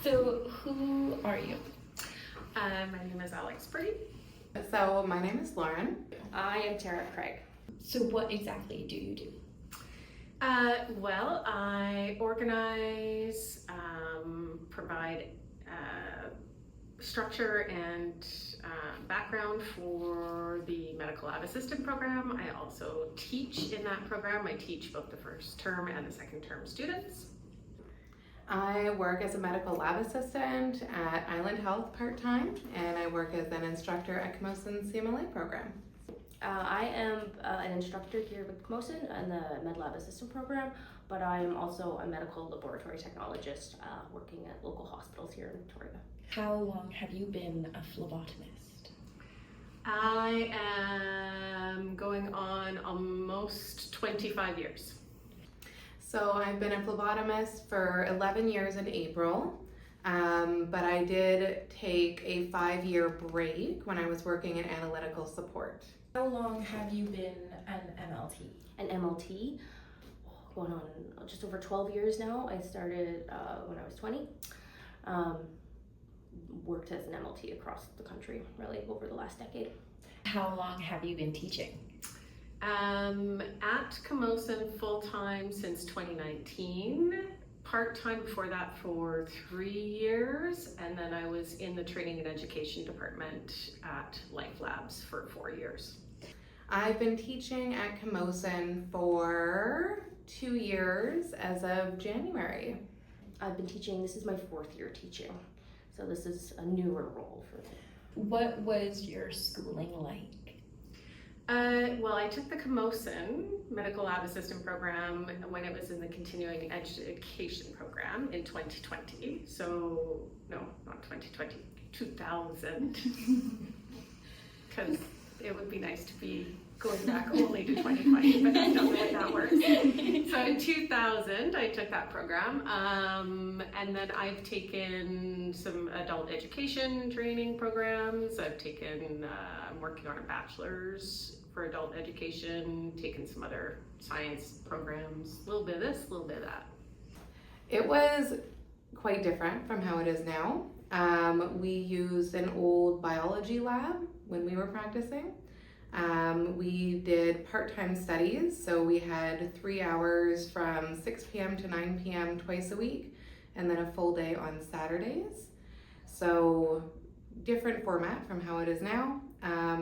So who are you? My name is Alex Brady. So my name is Lauren. I am Tara Craig. So what exactly do you do? Well, I organize, provide structure and background for the medical lab assistant program. I also teach in that program. I teach both the first term and the second term students. I work as a medical lab assistant at Island Health part-time, and I work as an instructor at Camosun's CMLA program. I am an instructor here with Camosun in the Med Lab Assistant program, but I am also a medical laboratory technologist working at local hospitals here in Victoria. How long have you been a phlebotomist? I am going on almost 25 years. So I've been a phlebotomist for 11 years in April, but I did take a 5-year break when I was working in analytical support. How long have you been an MLT? An MLT, going on just over 12 years now. I started when I was 20. Worked as an MLT across the country really over the last decade. How long have you been teaching? At Camosun full-time since 2019, part-time before that for 3 years, and then I was in the training and education department at Life Labs for 4 years. I've been teaching at Camosun for 2 years as of January. I've been teaching, this is my 4th year teaching, so this is a newer role for me. What was your schooling like? Well, I took the Camosun Medical Lab Assistant program when it was in the continuing education program in 2020. So, no, not 2020, 2000. Because it would be nice to be going back only to 2020, but that's not the way that works. So in 2000, I took that program. And then I've taken some adult education training programs. I'm working on a bachelor's for adult education, taken some other science programs, a little bit of this, a little bit of that. It was quite different from how it is now. We used an old biology lab when we were practicing. We did part-time studies, so we had 3 hours from 6 p.m. to 9 p.m. twice a week, and then a full day on Saturdays. So different format from how it is now.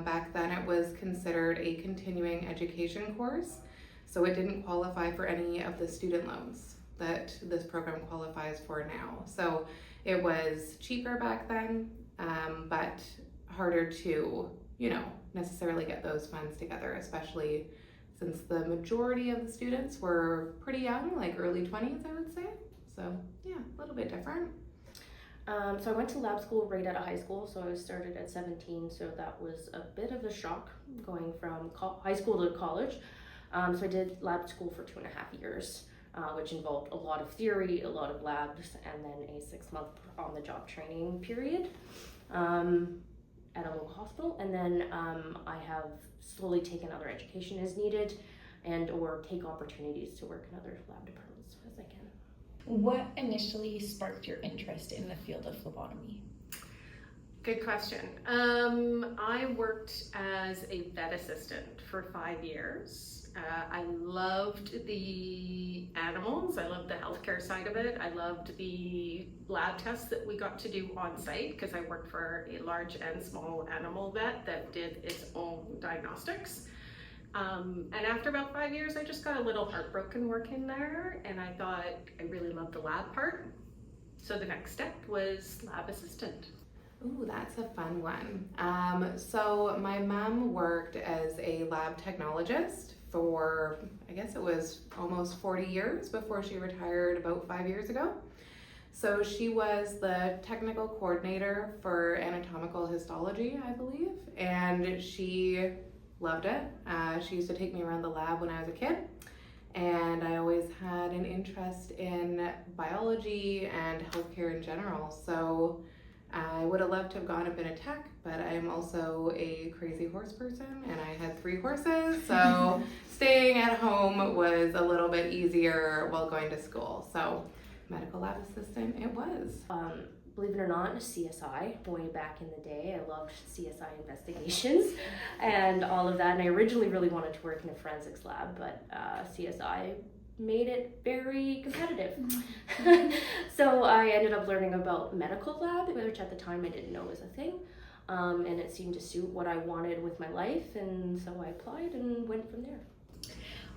Back then it was considered a continuing education course, so it didn't qualify for any of the student loans that this program qualifies for now. So it was cheaper back then, but harder to, necessarily get those funds together, especially since the majority of the students were pretty young, like early 20s, I would say. So yeah, a little bit different. So I went to lab school right out of high school, so I started at 17, so that was a bit of a shock going from high school to college. So I did lab school for 2.5 years, which involved a lot of theory, a lot of labs, and then a 6-month on-the-job training period at a local hospital. And then I have slowly taken other education as needed and or take opportunities to work in other lab departments as I can. What initially sparked your interest in the field of phlebotomy? Good question. I worked as a vet assistant for 5 years. I loved the animals. I loved the healthcare side of it. I loved the lab tests that we got to do on site because I worked for a large and small animal vet that did its own diagnostics. And after about 5 years, I just got a little heartbroken working there, and I thought I really loved the lab part. So the next step was lab assistant. Ooh, that's a fun one. So my mom worked as a lab technologist for, I guess it was almost 40 years before she retired about 5 years ago. So she was the technical coordinator for anatomical histology, I believe, and she loved it. She used to take me around the lab when I was a kid, and I always had an interest in biology and healthcare in general. So I would have loved to have gone and been a tech, but I am also a crazy horse person, and I had 3 horses, so staying at home was a little bit easier while going to school. So medical lab assistant, it was. Believe it or not, CSI, way back in the day. I loved CSI investigations and all of that. And I originally really wanted to work in a forensics lab, but CSI made it very competitive. So I ended up learning about medical lab, which at the time I didn't know was a thing. And it seemed to suit what I wanted with my life. And so I applied and went from there.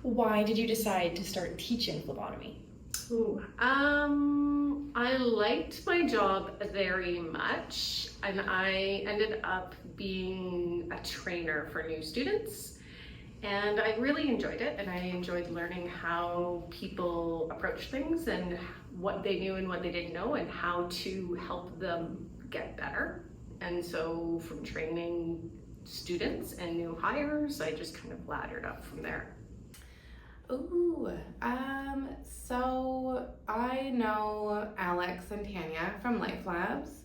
Why did you decide to start teaching phlebotomy? I liked my job very much, and I ended up being a trainer for new students, and I really enjoyed it, and I enjoyed learning how people approach things and what they knew and what they didn't know and how to help them get better. And so from training students and new hires, I just kind of laddered up from there. So I know Alex and Tanya from Life Labs,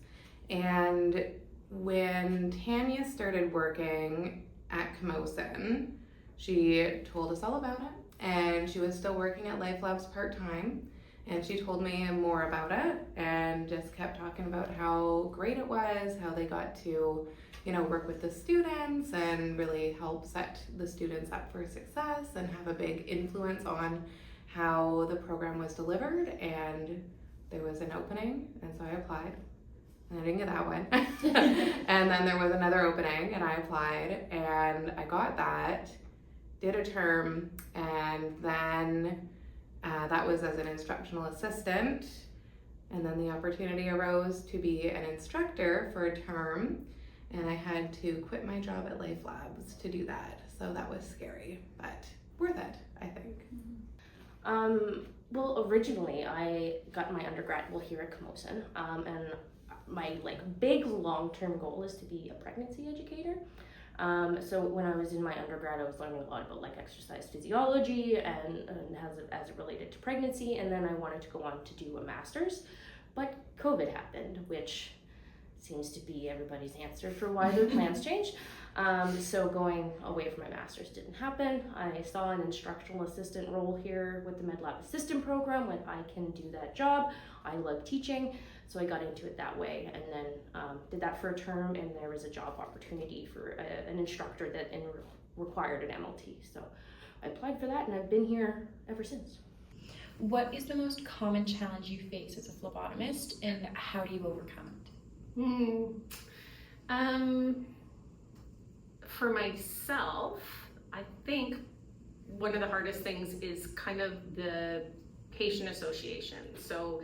and when Tanya started working at Camosun, she told us all about it, and she was still working at Life Labs part-time, and she told me more about it and just kept talking about how great it was, how they got to work with the students and really help set the students up for success and have a big influence on how the program was delivered. And there was an opening, and so I applied, and I didn't get that one. And then there was another opening, and I applied, and I got that, did a term, and then that was as an instructional assistant. And then the opportunity arose to be an instructor for a term, and I had to quit my job at Life Labs to do that. So that was scary, but worth it, I think. Well, originally I got my undergrad here at Camosun, and my big long-term goal is to be a pregnancy educator. So when I was in my undergrad, I was learning a lot about exercise physiology and as it related to pregnancy, and then I wanted to go on to do a master's, but COVID happened, which seems to be everybody's answer for why their plans changed. So going away from my master's didn't happen. I saw an instructional assistant role here with the Med Lab Assistant program when I can do that job. I love teaching, so I got into it that way, and then did that for a term, and there was a job opportunity for an instructor that required an MLT. So I applied for that, and I've been here ever since. What is the most common challenge you face as a phlebotomist, and how do you overcome it? For myself, I think one of the hardest things is kind of the patient association. So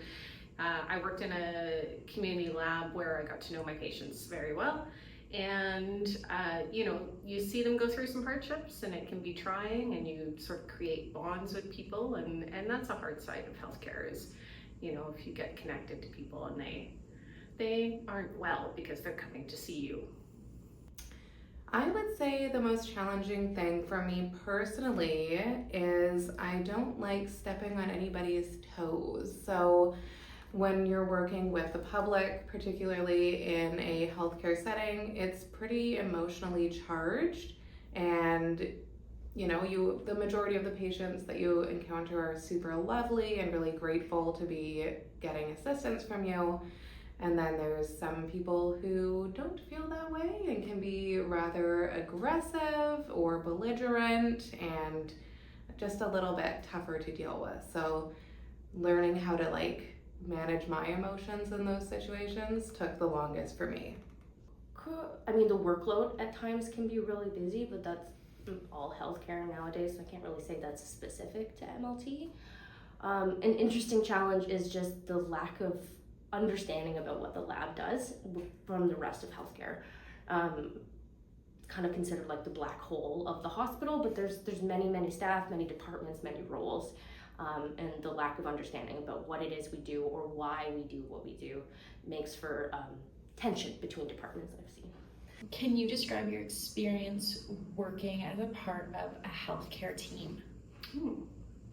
I worked in a community lab where I got to know my patients very well, and you see them go through some hardships, and it can be trying, and you sort of create bonds with people, and that's a hard side of healthcare is, if you get connected to people and they aren't well because they're coming to see you. I would say the most challenging thing for me personally is I don't like stepping on anybody's toes. So when you're working with the public, particularly in a healthcare setting, it's pretty emotionally charged, and the majority of the patients that you encounter are super lovely and really grateful to be getting assistance from you. And then there's some people who don't feel that way and can be rather aggressive or belligerent and just a little bit tougher to deal with. So learning how to manage my emotions in those situations took the longest for me. I mean, the workload at times can be really busy, but that's all healthcare nowadays, so I can't really say that's specific to MLT. An interesting challenge is just the lack of understanding about what the lab does from the rest of healthcare. Kind of considered the black hole of the hospital, but there's many staff, many departments, many roles, and the lack of understanding about what it is we do or why we do what we do makes for tension between departments I've seen. Can you describe your experience working as a part of a healthcare team?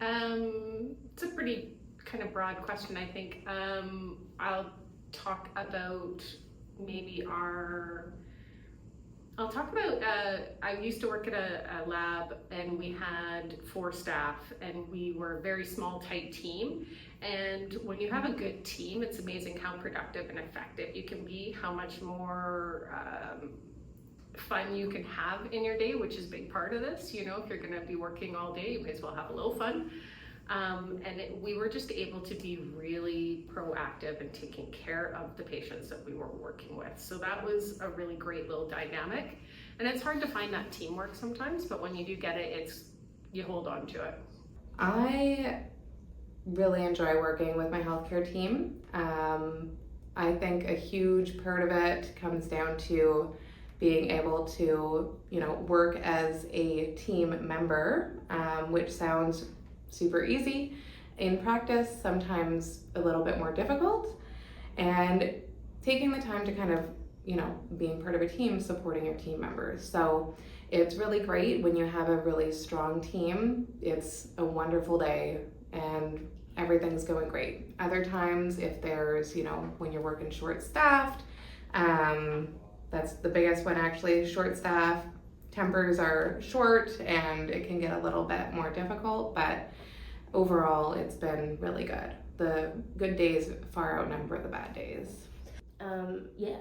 It's a pretty kind of broad question, I think. I'll talk about maybe our I'll talk about, I used to work at a lab and we had 4 staff and we were a very small, tight team. And when you have a good team, it's amazing how productive and effective you can be, how much more fun you can have in your day, which is a big part of this. You know, if you're gonna be working all day, you may as well have a little fun. We were just able to be really proactive in taking care of the patients that we were working with. So that was a really great little dynamic. And it's hard to find that teamwork sometimes, but when you do get it, you hold on to it. I really enjoy working with my healthcare team. I think a huge part of it comes down to being able to, work as a team member, which sounds super easy. In practice, sometimes a little bit more difficult, and taking the time to kind of, being part of a team, supporting your team members. So it's really great when you have a really strong team. It's a wonderful day and everything's going great. Other times, if there's, when you're working short-staffed, that's the biggest one actually, short-staffed. Tempers are short and it can get a little bit more difficult, but overall it's been really good. The good days far outnumber the bad days.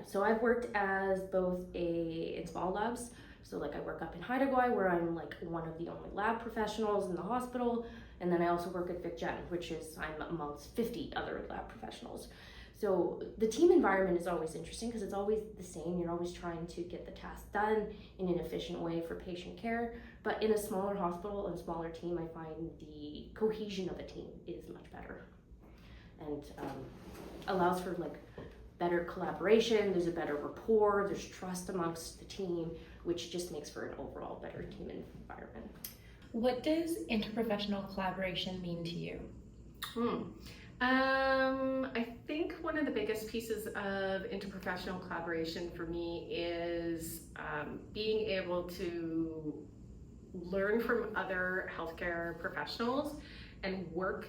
So I've worked as both in small labs, so like I work up in Haida where I'm like one of the only lab professionals in the hospital, and then I also work at VicGen, which is I'm amongst 50 other lab professionals. So the team environment is always interesting because it's always the same. You're always trying to get the task done in an efficient way for patient care. But in a smaller hospital and smaller team, I find the cohesion of a team is much better and allows for like better collaboration. There's a better rapport. There's trust amongst the team, which just makes for an overall better team environment. What does interprofessional collaboration mean to you? I think one of the biggest pieces of interprofessional collaboration for me is being able to learn from other healthcare professionals and work,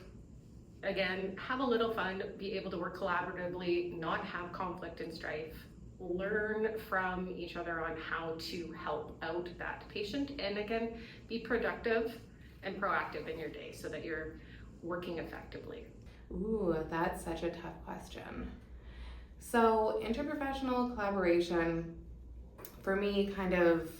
again, have a little fun, be able to work collaboratively, not have conflict and strife, learn from each other on how to help out that patient, and again, be productive and proactive in your day so that you're working effectively. Ooh, that's such a tough question. So interprofessional collaboration for me kind of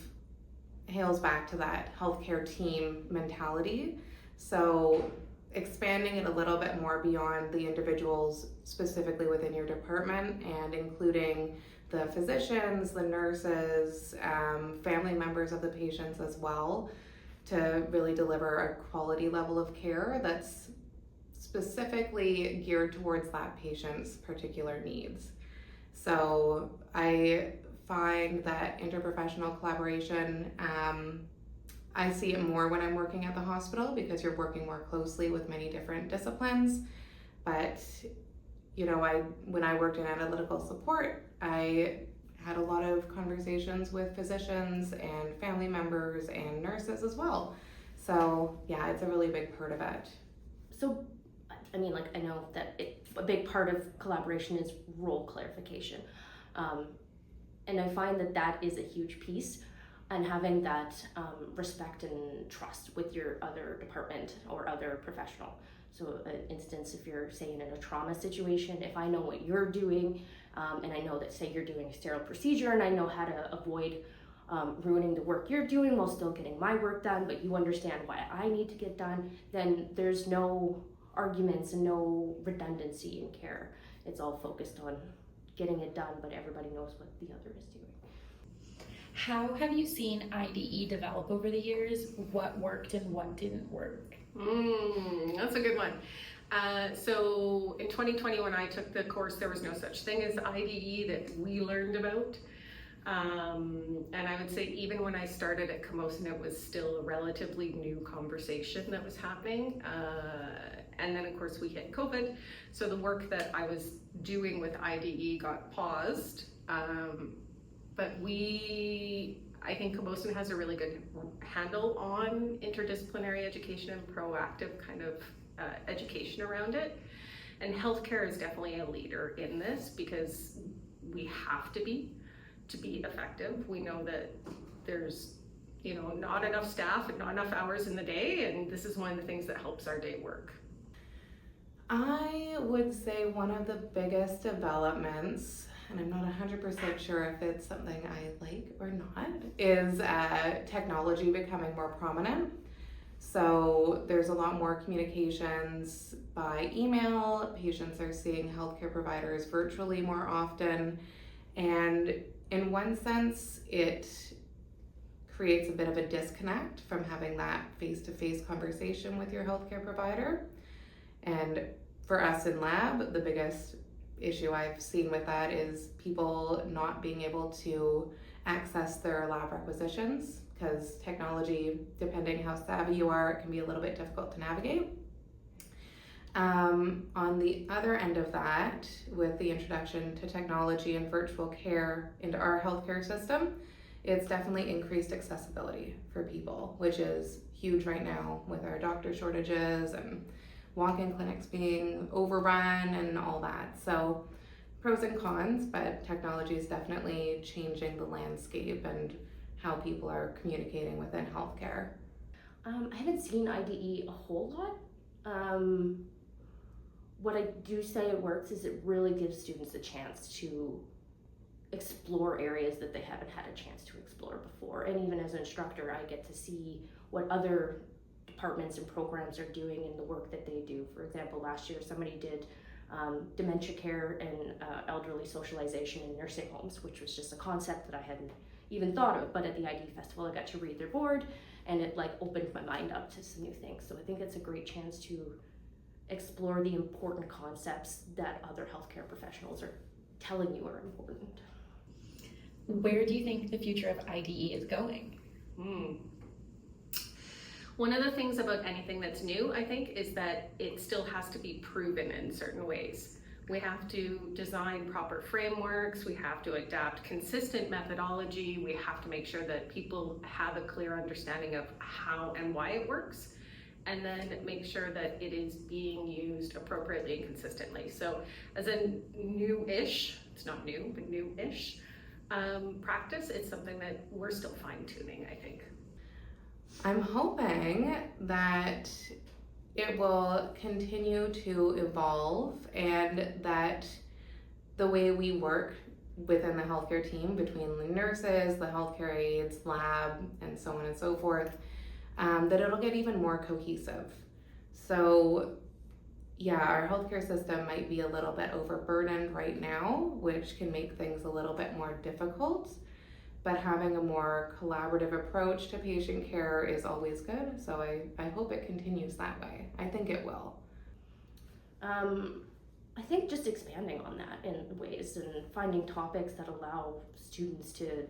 hails back to that healthcare team mentality. So expanding it a little bit more beyond the individuals specifically within your department and including the physicians, the nurses, family members of the patients as well, to really deliver a quality level of care that's specifically geared towards that patient's particular needs. So I find that interprofessional collaboration, I see it more when I'm working at the hospital because you're working more closely with many different disciplines. But, when I worked in analytical support, I had a lot of conversations with physicians and family members and nurses as well. So yeah, it's a really big part of it. So, I know that a big part of collaboration is role clarification. And I find that is a huge piece, and having that respect and trust with your other department or other professional. So, instance, if you're saying in a trauma situation, if I know what you're doing, and I know that, say, you're doing a sterile procedure, and I know how to avoid ruining the work you're doing while still getting my work done, but you understand why I need to get done, then there's no arguments and no redundancy in care. It's all focused on getting it done, but everybody knows what the other is doing. How have you seen IDE develop over the years? What worked and what didn't work? That's a good one. So in 2020, when I took the course, there was no such thing as IDE that we learned about. And I would say even when I started at Camosun, it was still a relatively new conversation that was happening. And then of course we hit COVID. So the work that I was doing with IDE got paused. But I think Camosun has a really good handle on interdisciplinary education and proactive kind of education around it. And healthcare is definitely a leader in this because we have to be. to be effective. We know that there's not enough staff and not enough hours in the day, and this is one of the things that helps our day work. I would say one of the biggest developments, and I'm not 100% sure if it's something I like or not, is technology becoming more prominent. So there's a lot more communications by email. Patients are seeing healthcare providers virtually more often. And in one sense, it creates a bit of a disconnect from having that face-to-face conversation with your healthcare provider. And for us in lab, the biggest issue I've seen with that is people not being able to access their lab requisitions, because technology, depending how savvy you are, it can be a little bit difficult to navigate. On the other end of that, with the introduction to technology and virtual care into our healthcare system, it's definitely increased accessibility for people, which is huge right now with our doctor shortages and walk-in clinics being overrun and all that. So pros and cons, but technology is definitely changing the landscape and how people are communicating within healthcare. I haven't seen IDE a whole lot. What I do say it works is it really gives students a chance to explore areas that they haven't had a chance to explore before. And even as an instructor, I get to see what other departments and programs are doing in the work that they do. For example, last year somebody did dementia care and elderly socialization in nursing homes, which was just a concept that I hadn't even thought of. But at the ID Festival, I got to read their board, and it opened my mind up to some new things. So I think it's a great chance to explore the important concepts that other healthcare professionals are telling you are important. Where do you think the future of IDE is going? One of the things about anything that's new, I think, is that it still has to be proven in certain ways. We have to design proper frameworks, we have to adapt consistent methodology, we have to make sure that people have a clear understanding of how and why it works, and then make sure that it is being used appropriately and consistently. So as a new-ish, it's not new, but new-ish practice, it's something that we're still fine-tuning, I think. I'm hoping that it will continue to evolve and that the way we work within the healthcare team between the nurses, the healthcare aides, lab, and so on and so forth, that it'll get even more cohesive. So yeah, our healthcare system might be a little bit overburdened right now, which can make things a little bit more difficult. But having a more collaborative approach to patient care is always good. So I hope it continues that way. I think it will. I think just expanding on that in ways and finding topics that allow students to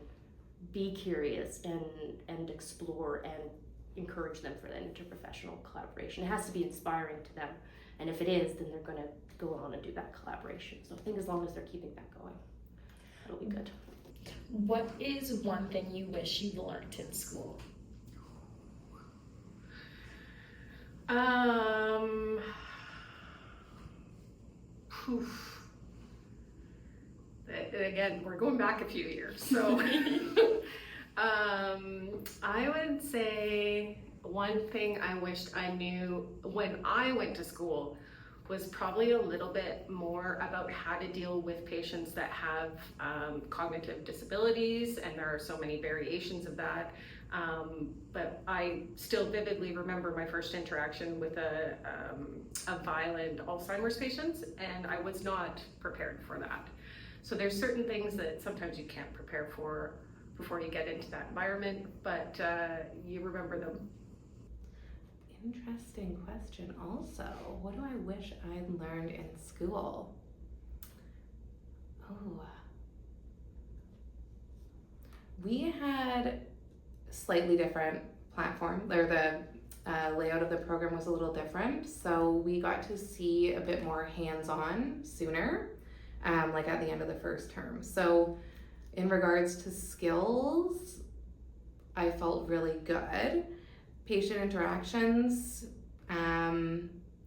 be curious and explore and encourage them for that interprofessional collaboration. It has to be inspiring to them. And if it is, then they're going to go on and do that collaboration. So I think as long as they're keeping that going, that'll be good. What is one thing you wish you learned in school? Again, we're going back a few years. So I would say one thing I wished I knew when I went to school was probably a little bit more about how to deal with patients that have cognitive disabilities, and there are so many variations of that. But I still vividly remember my first interaction with a violent Alzheimer's patient, and I was not prepared for that. So there's certain things that sometimes you can't prepare for before you get into that environment, but you remember them. Interesting question also. What do I wish I'd learned in school? Oh. We had slightly different platform, or the layout of the program was a little different. So we got to see a bit more hands-on sooner, like at the end of the first term. So in regards to skills, I felt really good. Patient interactions,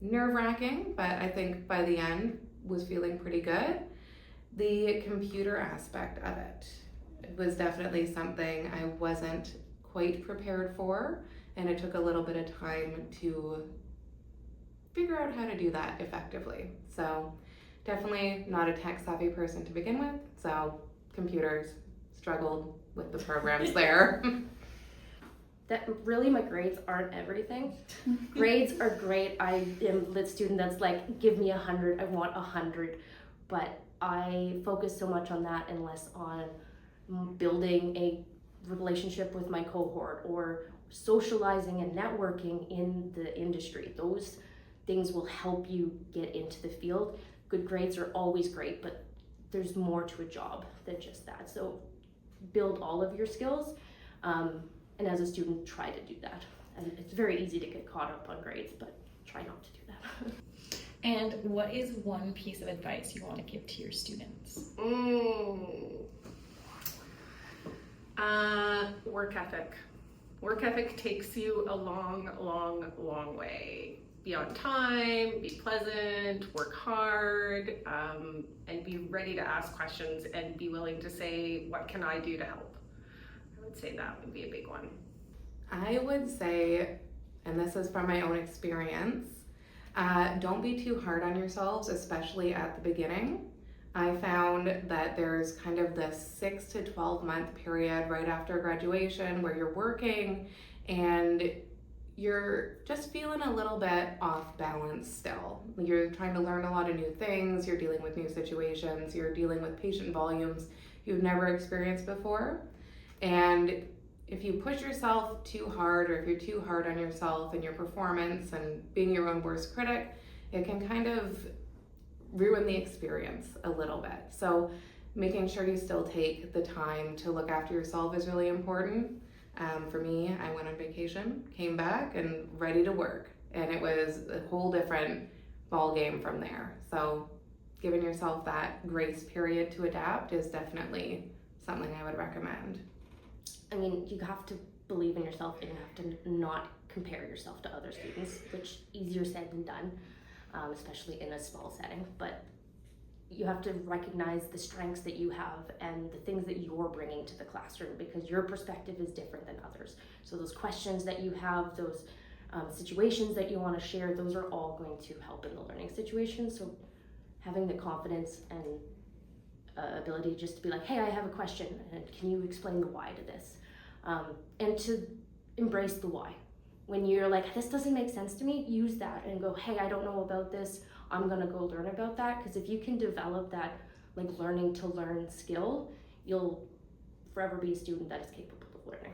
nerve-wracking, but I think by the end was feeling pretty good. The computer aspect of it It was definitely something I wasn't quite prepared for, and it took a little bit of time to figure out how to do that effectively. So definitely not a tech savvy person to begin with, so computers, struggled with the programs there. That really, my grades aren't everything. Grades are great. I am the student that's like, give me 100, I want 100. But I focus so much on that and less on building a relationship with my cohort or socializing and networking in the industry. Those things will help you get into the field. Good grades are always great, but there's more to a job than just that. So build all of your skills, and as a student, try to do that. And it's very easy to get caught up on grades, but try not to do that. And what is one piece of advice you want to give to your students? Work ethic. Work ethic takes you a long, long, long way. Be on time, be pleasant, work hard, and be ready to ask questions and be willing to say, what can I do to help? I would say that would be a big one. I would say, and this is from my own experience, don't be too hard on yourselves, especially at the beginning. I found that there's kind of this 6 to 12 month period right after graduation where you're working and you're just feeling a little bit off balance still. You're trying to learn a lot of new things, you're dealing with new situations, you're dealing with patient volumes you've never experienced before. And if you push yourself too hard, or if you're too hard on yourself and your performance and being your own worst critic, it can kind of ruin the experience a little bit. So making sure you still take the time to look after yourself is really important. For me, I went on vacation, came back, and ready to work. And it was a whole different ball game from there. So giving yourself that grace period to adapt is definitely something I would recommend. I mean, you have to believe in yourself and you have to not compare yourself to other students, which easier said than done, especially in a small setting. But you have to recognize the strengths that you have and the things that you're bringing to the classroom, because your perspective is different than others. So those questions that you have, those situations that you want to share, those are all going to help in the learning situation. So having the confidence and ability just to be like, hey, I have a question, and can you explain the why to this? And to embrace the why. When you're like, this doesn't make sense to me, use that and go, hey, I don't know about this, I'm gonna go learn about that. Because if you can develop that like learning to learn skill, you'll forever be a student that is capable of learning.